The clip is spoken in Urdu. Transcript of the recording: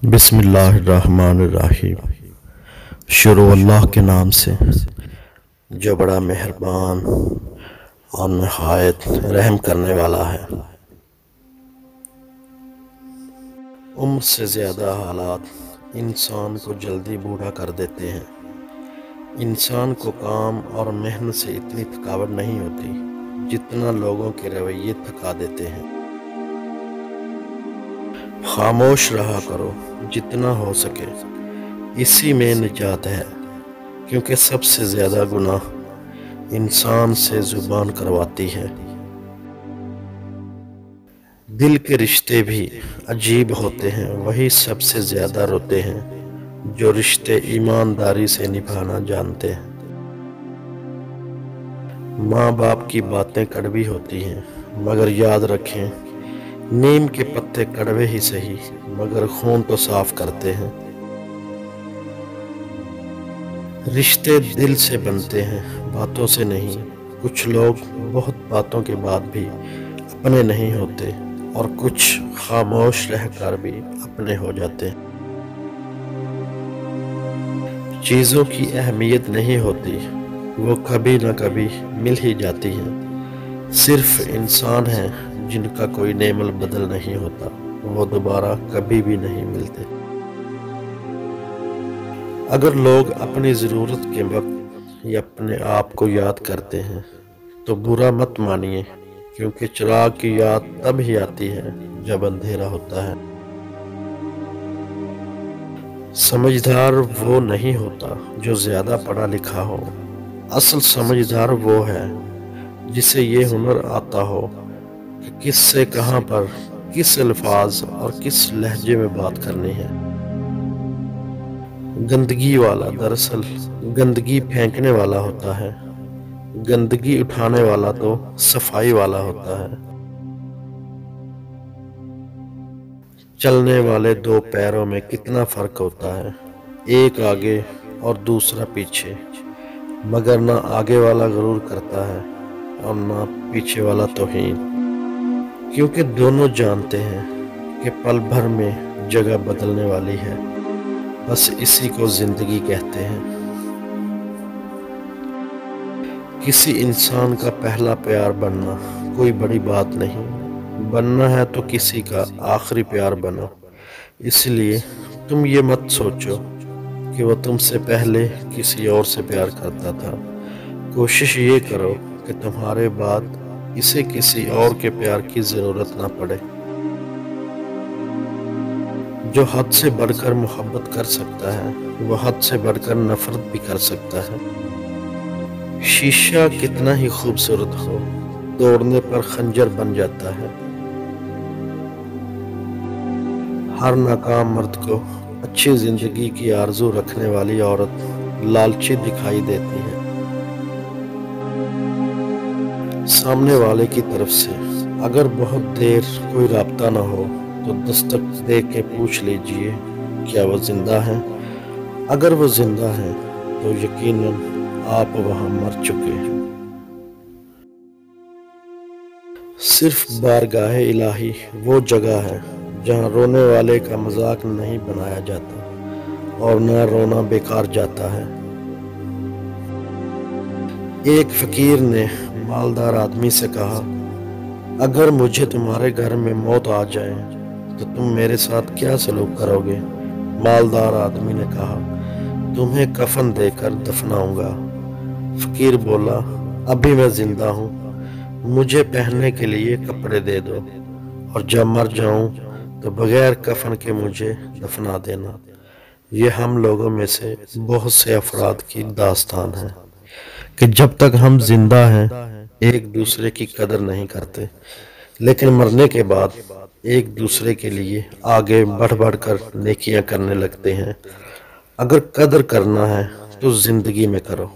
بسم اللہ الرحمن الرحیم۔ شروع اللہ کے نام سے جو بڑا مہربان اور نہایت رحم کرنے والا ہے۔ عمر سے زیادہ حالات انسان کو جلدی بوڑھا کر دیتے ہیں۔ انسان کو کام اور محنت سے اتنی تھکاوٹ نہیں ہوتی جتنا لوگوں کے رویے تھکا دیتے ہیں۔ خاموش رہا کرو جتنا ہو سکے، اسی میں نجات ہے، کیونکہ سب سے زیادہ گناہ انسان سے زبان کرواتی ہے۔ دل کے رشتے بھی عجیب ہوتے ہیں، وہی سب سے زیادہ روتے ہیں جو رشتے ایمانداری سے نبھانا جانتے ہیں۔ ماں باپ کی باتیں کڑوی ہوتی ہیں، مگر یاد رکھیں نیم کے پتے کڑوے ہی سہی مگر خون تو صاف کرتے ہیں۔ رشتے دل سے بنتے ہیں، باتوں سے نہیں۔ کچھ لوگ بہت باتوں کے بعد بھی اپنے نہیں ہوتے اور کچھ خاموش رہ کر بھی اپنے ہو جاتے ہیں۔ چیزوں کی اہمیت نہیں ہوتی، وہ کبھی نہ کبھی مل ہی جاتی ہیں۔ صرف انسان ہیں جن کا کوئی نعم البدل نہیں ہوتا، وہ دوبارہ کبھی بھی نہیں ملتے۔ اگر لوگ اپنی ضرورت کے وقت یا اپنے آپ کو یاد کرتے ہیں تو برا مت مانیے، کیونکہ چراغ کی یاد تب ہی آتی ہے جب اندھیرا ہوتا ہے۔ سمجھدار وہ نہیں ہوتا جو زیادہ پڑھا لکھا ہو، اصل سمجھدار وہ ہے جسے یہ ہنر آتا ہو کہ کس سے کہاں پر کس الفاظ اور کس لہجے میں بات کرنی ہے۔ گندگی والا دراصل گندگی پھینکنے والا ہوتا ہے، گندگی اٹھانے والا تو صفائی والا ہوتا ہے۔ چلنے والے دو پیروں میں کتنا فرق ہوتا ہے، ایک آگے اور دوسرا پیچھے، مگر نہ آگے والا غرور کرتا ہے اور نہ پیچھے والا توہین، کیونکہ دونوں جانتے ہیں کہ پل بھر میں جگہ بدلنے والی ہے۔ بس اسی کو زندگی کہتے ہیں۔ کسی انسان کا پہلا پیار بننا کوئی بڑی بات نہیں، بننا ہے تو کسی کا آخری پیار بنو۔ اس لیے تم یہ مت سوچو کہ وہ تم سے پہلے کسی اور سے پیار کرتا تھا، کوشش یہ کرو کہ تمہارے بعد اسے کسی اور کے پیار کی ضرورت نہ پڑے۔ جو حد سے بڑھ کر محبت کر سکتا ہے وہ حد سے بڑھ کر نفرت بھی کر سکتا ہے۔ شیشہ کتنا ہی خوبصورت ہو، توڑنے پر خنجر بن جاتا ہے۔ ہر ناکام مرد کو اچھی زندگی کی آرزو رکھنے والی عورت لالچی دکھائی دیتی ہے۔ سامنے والے کی طرف سے اگر بہت دیر کوئی رابطہ نہ ہو تو دستک دے کے پوچھ لیجئے کیا وہ زندہ ہے۔ اگر وہ زندہ ہے تو یقیناً آپ وہاں مر چکے ہیں۔ صرف بارگاہ الہی وہ جگہ ہے جہاں رونے والے کا مذاق نہیں بنایا جاتا اور نہ رونا بیکار جاتا ہے۔ ایک فقیر نے مالدار آدمی سے کہا، اگر مجھے تمہارے گھر میں موت آ جائے تو تم میرے ساتھ کیا سلوک کرو گے؟ مالدار آدمی نے کہا، تمہیں کفن دے کر دفناؤں گا۔ فقیر بولا، ابھی میں زندہ ہوں، مجھے پہننے کے لیے کپڑے دے دو، اور جب مر جاؤں تو بغیر کفن کے مجھے دفنا دینا۔ یہ ہم لوگوں میں سے بہت سے افراد کی داستان ہے کہ جب تک ہم زندہ ہیں ایک دوسرے کی قدر نہیں کرتے، لیکن مرنے کے بعد ایک دوسرے کے لیے آگے بڑھ بڑھ کر نیکیاں کرنے لگتے ہیں۔ اگر قدر کرنا ہے تو زندگی میں کرو۔